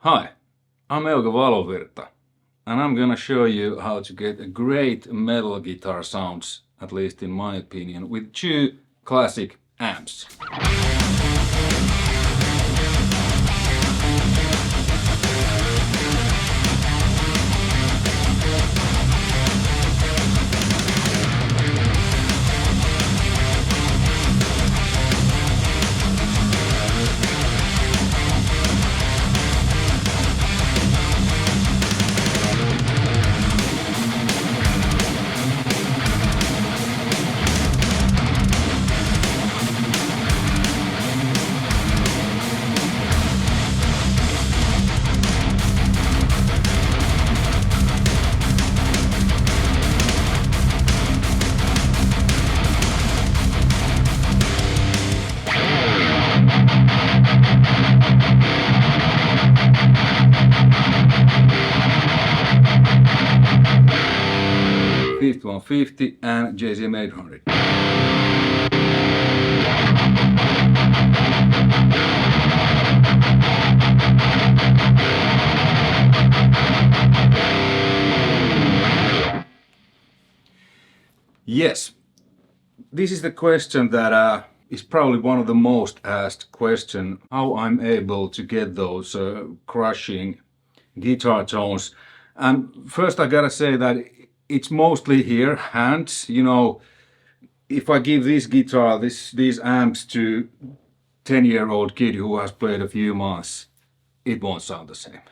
Hi, I'm Euge Valovirta, and I'm gonna show you how to get a great metal guitar sounds, at least in my opinion, with two classic amps. 150 and JCM800. Yes, this is the question that is probably one of the most asked questions, how I'm able to get those crushing guitar tones. And first I gotta say that it's mostly here, hands, you know. If I give this guitar, these amps to 10-year-old kid who has played a few months, it won't sound the same.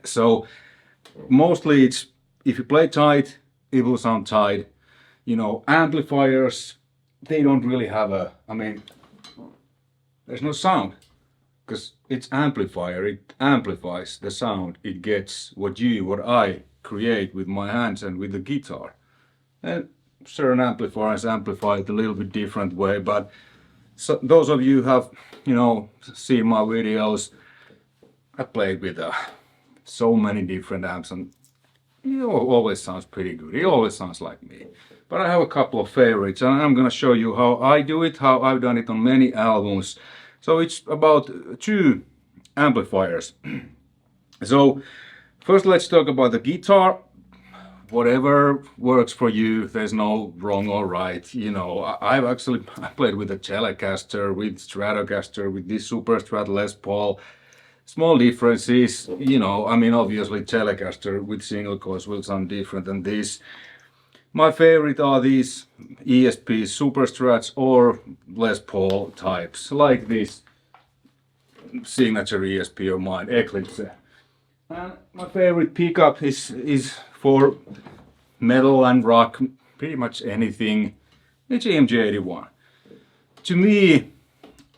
So mostly it's, if you play tight, it will sound tight. You know, amplifiers, they don't really have a, I mean, there's no sound, because it's amplifier, it amplifies the sound, it gets what I create with my hands and with the guitar. And certain amplifiers amplify it a little bit different way, but so those of you who have, you know, seen my videos, I played with so many different amps, and it always sounds pretty good. It always sounds like me. But I have a couple of favorites, and I'm gonna show you how I do it, how I've done it on many albums. So it's about two amplifiers. So first let's talk about the guitar. Whatever works for you, there's no wrong or right. You know, I played with a Telecaster, with Stratocaster, with this Super Strat Les Paul. Small differences, you know, I mean obviously Telecaster with single coils will sound different than this. My favorite are these ESP Super Strats or Les Paul types, like this signature ESP of mine, Eclipse. And my favorite pickup is for metal and rock, pretty much anything. It's EMG81. To me,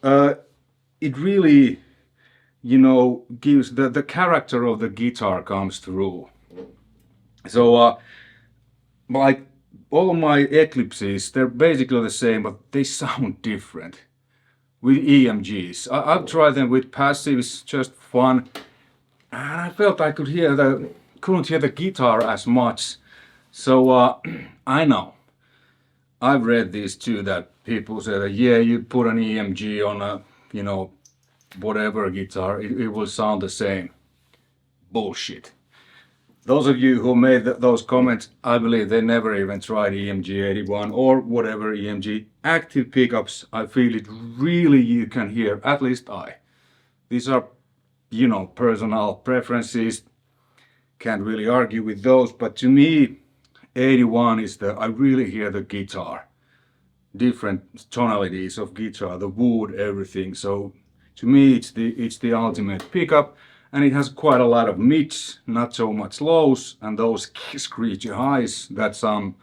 it really, you know, gives the character of the guitar comes through. So like all of my Eclipses, they're basically the same, but they sound different with EMGs. I've tried them with passives, just fun, and I felt I couldn't hear the guitar as much. So I know, I've read this too, that people say that yeah, you put an EMG on a, you know, whatever guitar, it will sound the same. Bullshit. Those of you who made those comments, I believe they never even tried EMG81 or whatever EMG. Active pickups, I feel it really you can hear, at least I. These are, you know, personal preferences. Can't really argue with those, but to me, 81 is I really hear the guitar. Different tonalities of guitar, the wood, everything. So to me, it's the ultimate pickup. And it has quite a lot of mids, not so much lows, and those screechy highs that some,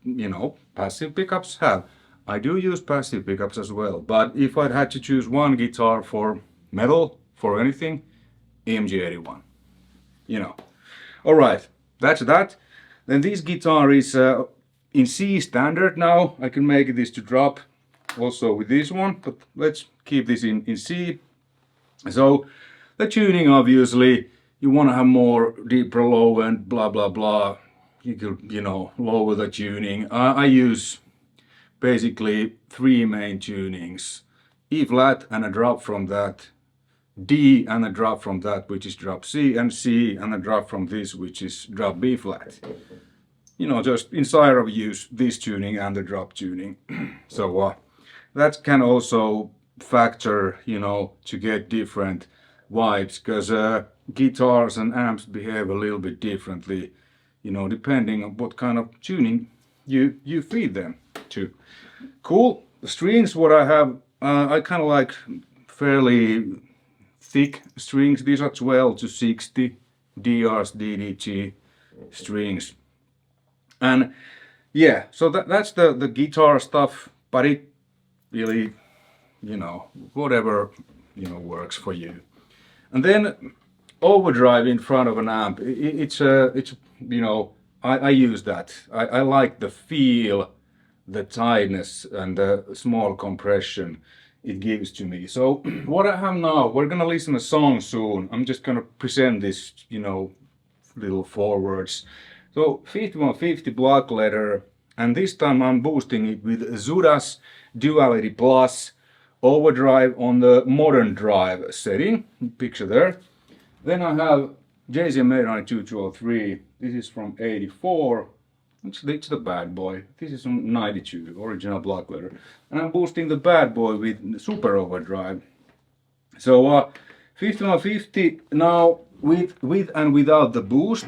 you know, passive pickups have. I do use passive pickups as well, but if I'd had to choose one guitar for metal, for anything, EMG81. You know. Alright, that's that. Then this guitar is in C standard now. I can make this to drop also with this one, but let's keep this in C. So the tuning, obviously, you want to have more deeper low and blah blah blah. You could, you know, lower the tuning. I use basically three main tunings: E flat and a drop from that, D and a drop from that, which is drop C, and C and a drop from this, which is drop B flat. You know, just in CYHRA we use this tuning and the drop tuning. So that can also factor, you know, to get different vibes, because guitars and amps behave a little bit differently, you know, depending on what kind of tuning you feed them to. Cool. The strings, what I have, I kind of like fairly thick strings. These are 12 to 60 DRs, DDT strings. And yeah, so that's the guitar stuff, but it really, you know, whatever, you know, works for you. And then overdrive in front of an amp, it's you know, I use that. I like the feel, the tightness and the small compression it gives to me. So what I have now, we're gonna listen to a song soon. I'm just gonna present this, you know, little forwards. So 5150 black leather, and this time I'm boosting it with Zuta Duality Plus overdrive on the modern drive setting, picture there. Then I have JCM800 203, this is from 84, it's the Bad Boy, this is from 92, original black leather. And I'm boosting the Bad Boy with super overdrive. So 5150 now with and without the boost.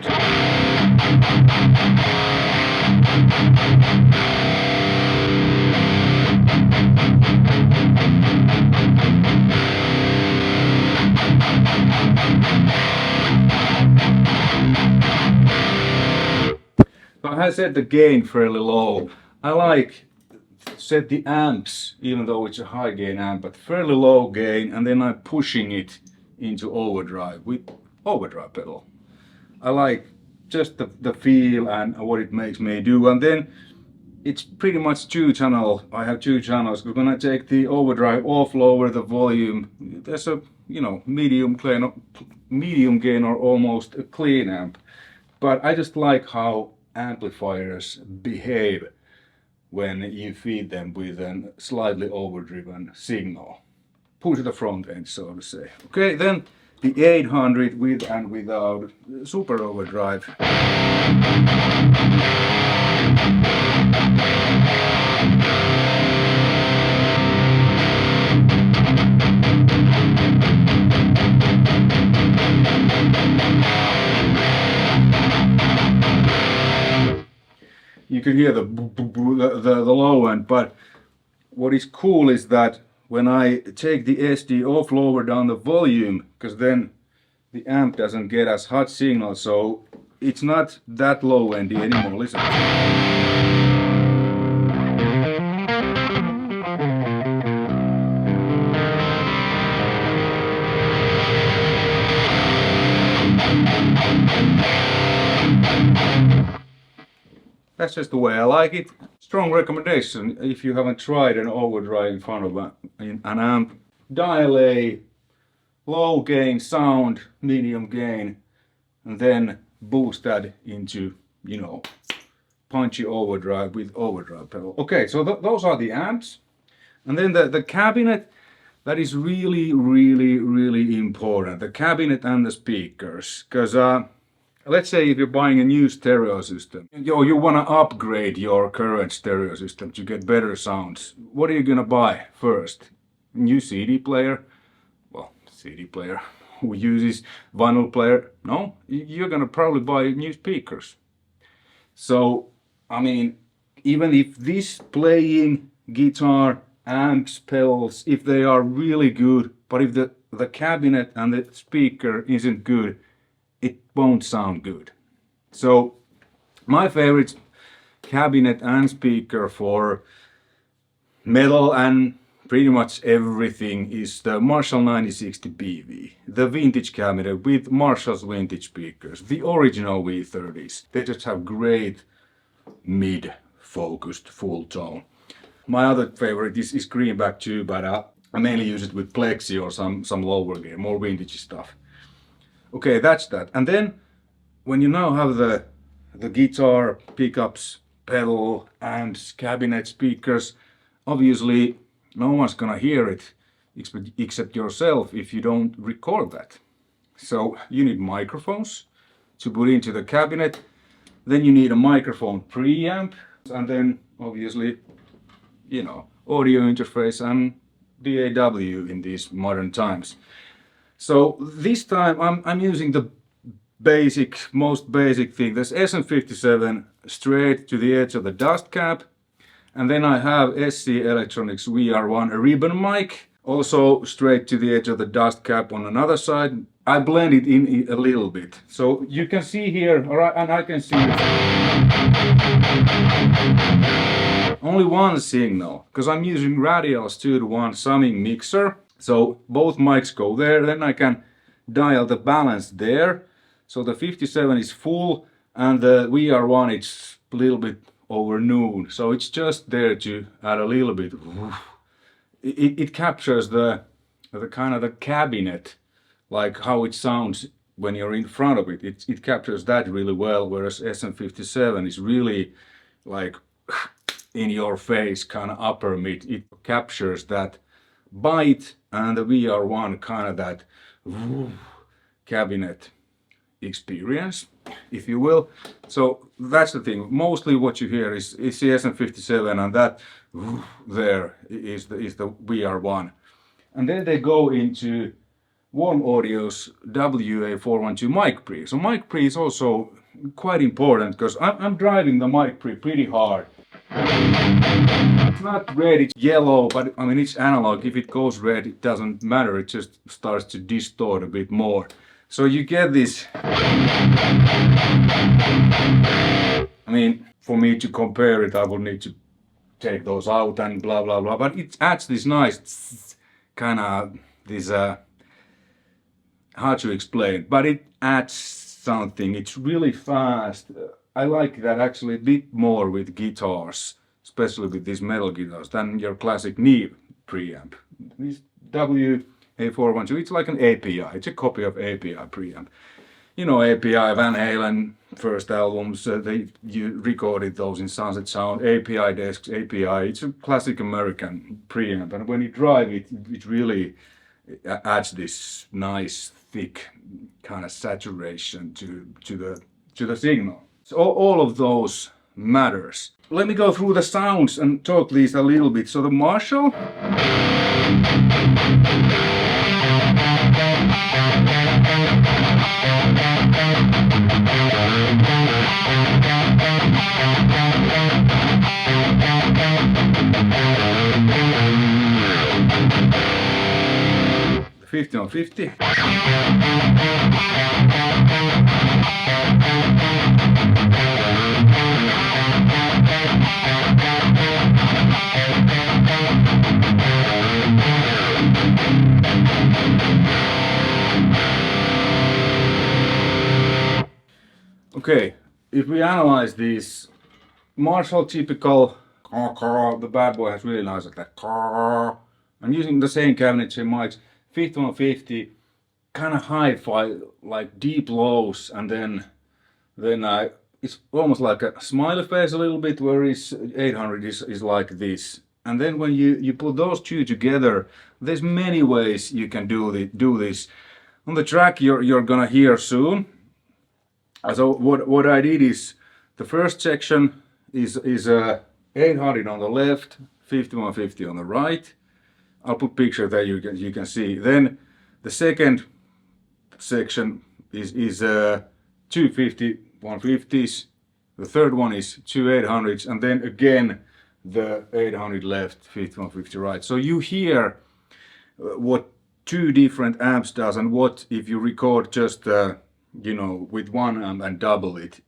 I set the gain fairly low. I like set the amps, even though it's a high gain amp, but fairly low gain, and then I'm pushing it into overdrive with overdrive pedal. I like just the feel and what it makes me do, and then it's pretty much two channel. I have two channels. We're gonna take the overdrive off, lower the volume. There's a, you know, medium gain or almost a clean amp, but I just like how amplifiers behave when you feed them with a slightly overdriven signal. Push the front end, so to say. Okay, then the 800 with and without super overdrive. You can hear the low end, but what is cool is that when I take the SD off, lower down the volume, because then the amp doesn't get as hot signal, so it's not that low endy anymore. Listen. That's just the way I like it. Strong recommendation if you haven't tried an overdrive in front of an amp. Dial A, low gain sound, medium gain, and then boost that into, you know, punchy overdrive with overdrive pedal. Okay, so those are the amps. And then the cabinet, that is really, really, really important. The cabinet and the speakers, because let's say if you're buying a new stereo system, you want to upgrade your current stereo system to get better sounds. What are you gonna buy first? New CD player? Well, CD player who uses vinyl player? No, you're gonna probably buy new speakers. So, I mean, even if this playing guitar, amps, pedals, if they are really good, but if the cabinet and the speaker isn't good, it won't sound good. So my favorite cabinet and speaker for metal and pretty much everything is the Marshall 9060 PEAVEY, the vintage cabinet with Marshall's vintage speakers, the original V30s. They just have great mid-focused full tone. My other favorite is Greenback too, but I mainly use it with Plexi or some lower gain, more vintage stuff. Okay, that's that. And then when you now have the guitar, pickups, pedal, amps, cabinet, speakers, obviously no one's gonna hear it except yourself if you don't record that. So you need microphones to put into the cabinet, then you need a microphone preamp, and then obviously, you know, audio interface and DAW in these modern times. So this time I'm using the most basic thing. There's SM57 straight to the edge of the dust cap, and then I have SC Electronics VR1 a ribbon mic, also straight to the edge of the dust cap on another side. I blend it in a little bit, so you can see here, alright, and I can see only one signal, because I'm using Radial's 2-to-1 summing mixer, so both mics go there. Then I can dial the balance there, so the 57 is full and the VR1 is a little bit over noon, so it's just there to add a little bit. It captures the kind of the cabinet, like how it sounds when you're in front of it. It captures that really well, whereas SM57 is really like in your face, kind of upper mid. It captures that bite, and the VR1 kind of that cabinet experience, if you will. So that's the thing. Mostly what you hear is the SM57, and that there is the VR1. And then they go into Warm Audio's WA412 mic pre. So mic pre is also quite important, because I'm driving the mic pre pretty hard. It's not red, it's yellow, but I mean it's analog. If it goes red, it doesn't matter, it just starts to distort a bit more. So you get this. I mean, for me to compare it, I would need to take those out and blah blah blah, but it adds this nice kind of this hard to explain, but it adds something. It's really fast. I like that actually a bit more with guitars, especially with these metal guitars, than your classic Neve preamp. This WA412, it's like an API, it's a copy of API preamp. You know, API, Van Halen, first albums, you recorded those in Sunset Sound, API desks, API, it's a classic American preamp, and when you drive it, it really adds this nice, thick kind of saturation to the signal. So all of those matters. Let me go through the sounds and talk these a little bit. So the Marshall. The 50-on-50. Okay, if we analyze these, Marshall typical, the Bad Boy has really nice like that. I'm using the same cabinet, same mics, 50-on-50, kind of hi-fi, like deep lows, and then it's almost like a smiley face a little bit, whereas 800 is like this. And then when you put those two together, there's many ways you can do this. On the track you're gonna hear soon. So what I did is, the first section is 800 on the left, 50-on-50 on the right. I'll put picture there, you can see. Then the second section is 250 150s. The third one is 2 800s, and then again the 800 left, 50-on-50 right. So you hear what two different amps does, and what if you record just you know, with one amp and double it.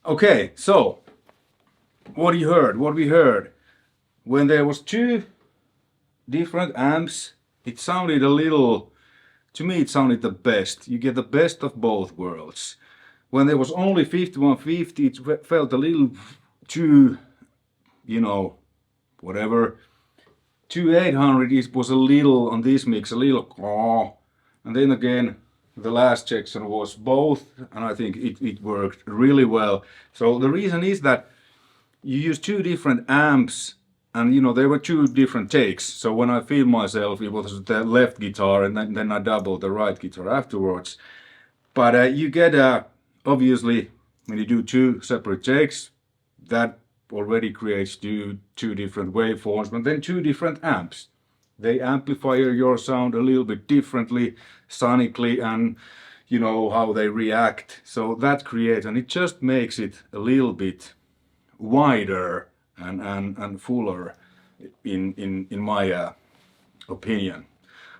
Okay, so what you heard, what we heard, when there was two different amps, it sounded a little, to me it sounded the best. You get the best of both worlds. When there was only 5150, it felt a little too, you know, whatever. 2800 it was a little, on this mix, a little, oh. And then again, the last section was both, and I think it worked really well. So the reason is that you use two different amps, and you know, there were two different takes. So when I filmed myself, it was the left guitar, and then I doubled the right guitar afterwards. But you get, obviously, when you do two separate takes, that already creates two different waveforms, but then two different amps. They amplify your sound a little bit differently, sonically, and you know how they react. So that creates, and it just makes it a little bit wider and fuller in my opinion.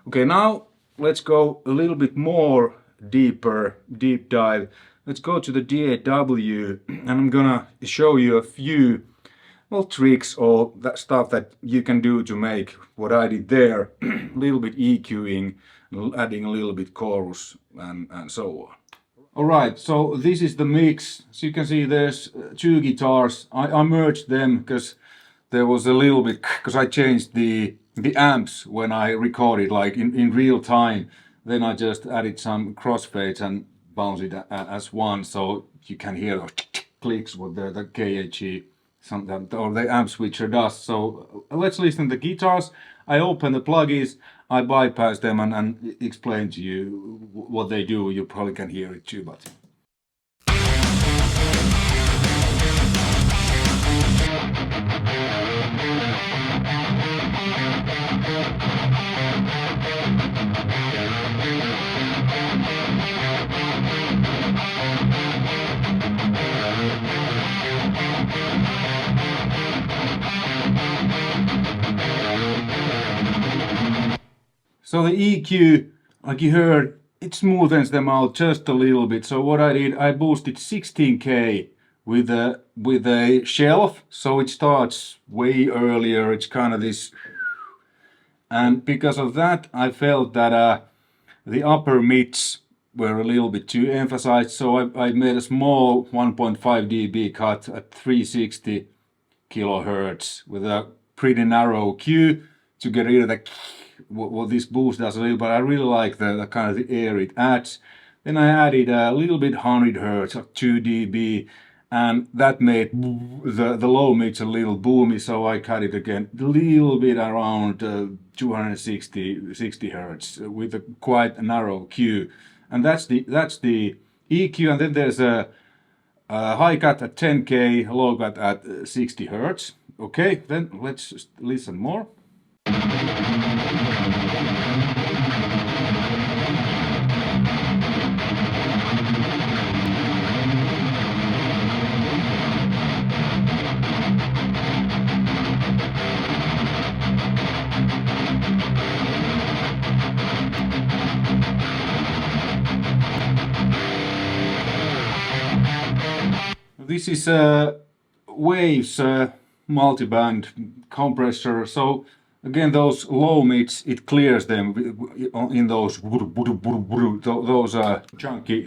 Okay, now let's go a little bit more deep dive. Let's go to the DAW, and I'm gonna show you a few tricks or that stuff that you can do to make what I did there, a little bit EQing, adding a little bit chorus and so on. Alright, so this is the mix. As you can see, there's two guitars. I merged them because there was a little bit, because I changed the amps when I recorded, like in real time. Then I just added some crossfades and bounce it as one, so you can hear those clicks with the KHE, or the amp switcher does. So let's listen to the guitars. I open the plugins, I bypass them and explain to you what they do. You probably can hear it too, but... So the EQ, like you heard, it smoothens them out just a little bit. So what I did, I boosted 16K with a shelf, so it starts way earlier. It's kind of this, and because of that, I felt that the upper mids were a little bit too emphasized. So I made a small 1.5 dB cut at 360 kilohertz with a pretty narrow Q to get rid of the what this boost does a little, but I really like the kind of the air it adds. Then I added a little bit 100 hertz, 2 dB, and that made the low mids a little boomy, so I cut it again a little bit around 260 hertz with a quite narrow Q, and that's the EQ. And then there's a high cut at 10K, low cut at 60 hertz. Okay, then let's listen more. This is Waves multiband compressor. So again, those low mids, it clears them in those chunky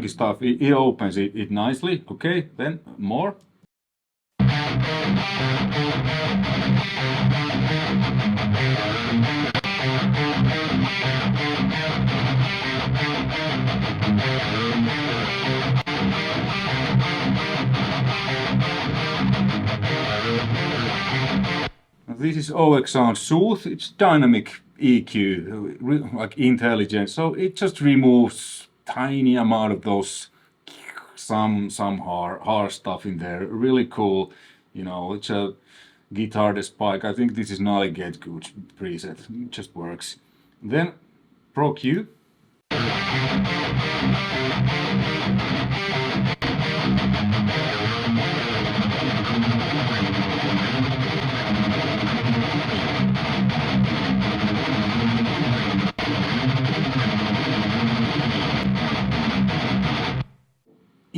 stuff. It opens it nicely. Okay, then more. This is OX Sound Sooth. It's dynamic EQ, like intelligent. So it just removes tiny amount of those some hard stuff in there. Really cool. You know, it's a guitar spike. I think this is not a Get Good preset. It just works. Then Pro Q.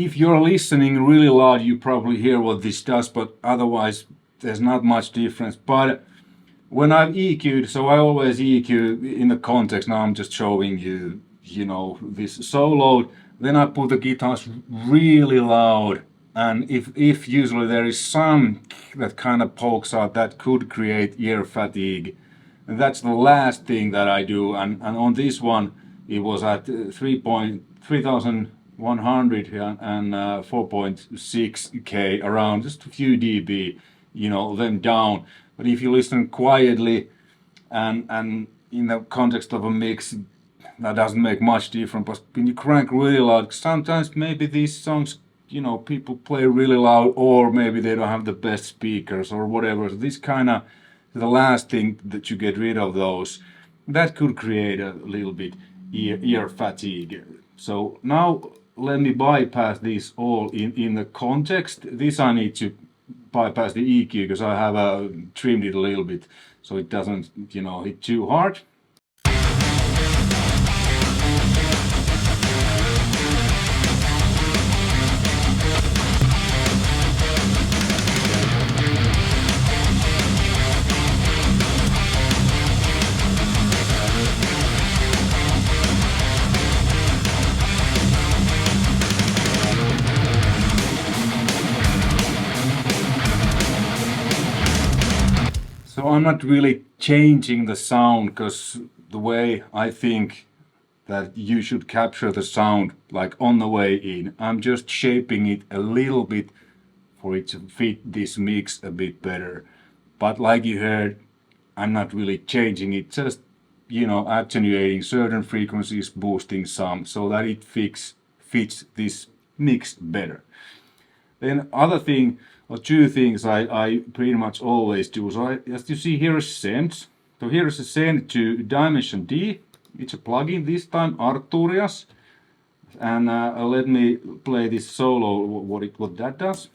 if you're listening really loud, you probably hear what this does, but otherwise there's not much difference. But when I've EQ'd, so I always EQ in the context. Now I'm just showing you, you know, this solo. Then I put the guitars really loud, and if usually there is some that kind of pokes out, that could create ear fatigue. And that's the last thing that I do. And on this one, it was at 3100 and 4.6K, around just a few dB, you know, them down. But if you listen quietly and in the context of a mix, that doesn't make much difference. But when you crank really loud, sometimes maybe these songs, you know, people play really loud, or maybe they don't have the best speakers or whatever. So this kind of the last thing that you get rid of those, that could create a little bit ear fatigue. So now let me bypass this all in the context. This I need to bypass the EQ because I have trimmed it a little bit so it doesn't, you know, hit too hard. So I'm not really changing the sound, because the way I think that you should capture the sound like on the way in, I'm just shaping it a little bit for it to fit this mix a bit better. But like you heard, I'm not really changing it, just, you know, attenuating certain frequencies, boosting some, so that it fits this mix better. Then other thing, or two things I pretty much always do. So as you see, here is send. So here is a send to Dimension D. It's a plugin, this time Arturias. And let me play this solo, what that does.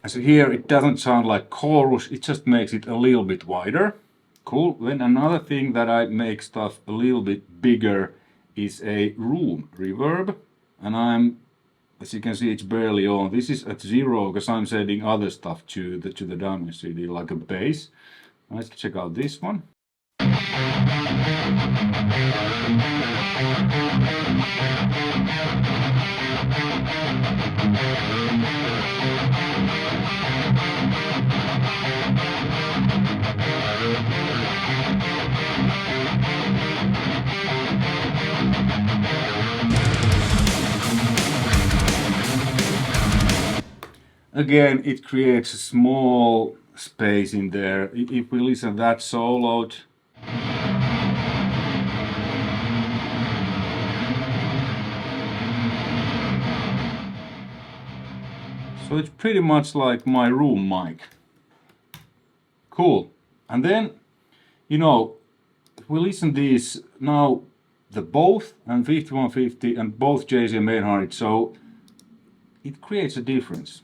So here it doesn't sound like chorus, it just makes it a little bit wider. Cool. Then another thing that I make stuff a little bit bigger is a room reverb. And as you can see, it's barely on. This is at 0 because I'm setting other stuff to the Diamond CD, like a bass. Let's check out this one. Again, it creates a small space in there. If we listen that soloed, so it's pretty much like my room mic. Cool. And then, you know, if we listen these now, the both and 5150 and both JCM800, so it creates a difference.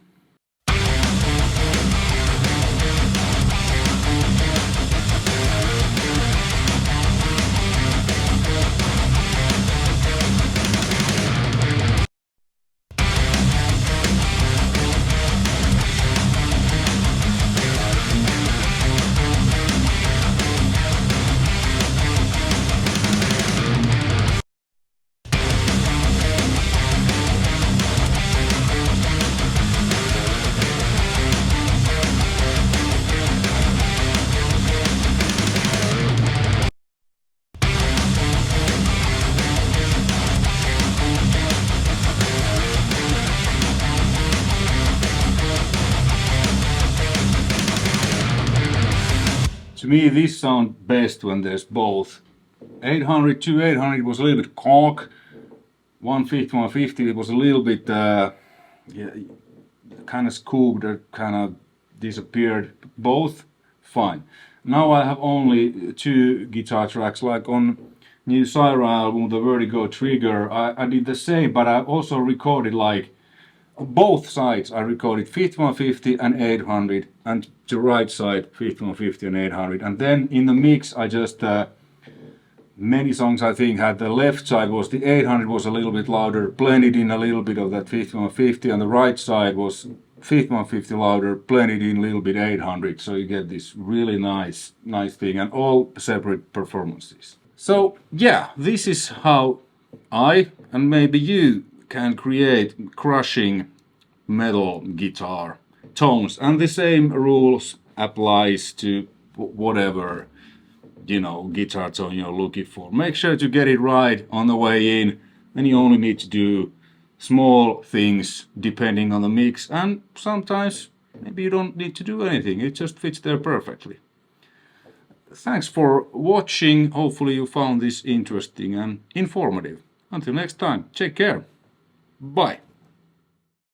To me, this sounds best when there's both. 800 to 800 was a little bit conk. 150, 150 it was a little bit yeah, kind of scooped or kind of disappeared. Both fine. Now I have only 2 guitar tracks, like on new CYHRA album, the Vertigo Trigger, I did the same, but I also recorded like both sides. I recorded 5150 and 800, and the right side 5150 and 800, and then in the mix I just many songs I think had the left side was the 800 was a little bit louder, blended in a little bit of that 5150, and the right side was 5150 louder, blended in a little bit 800, so you get this really nice thing, and all separate performances. So yeah, this is how I and maybe you can create crushing metal guitar tones, and the same rules applies to whatever, you know, guitar tone you're looking for. Make sure to get it right on the way in, and you only need to do small things depending on the mix, and sometimes maybe you don't need to do anything, it just fits there perfectly. Thanks for watching, hopefully you found this interesting and informative. Until next time, take care, bye!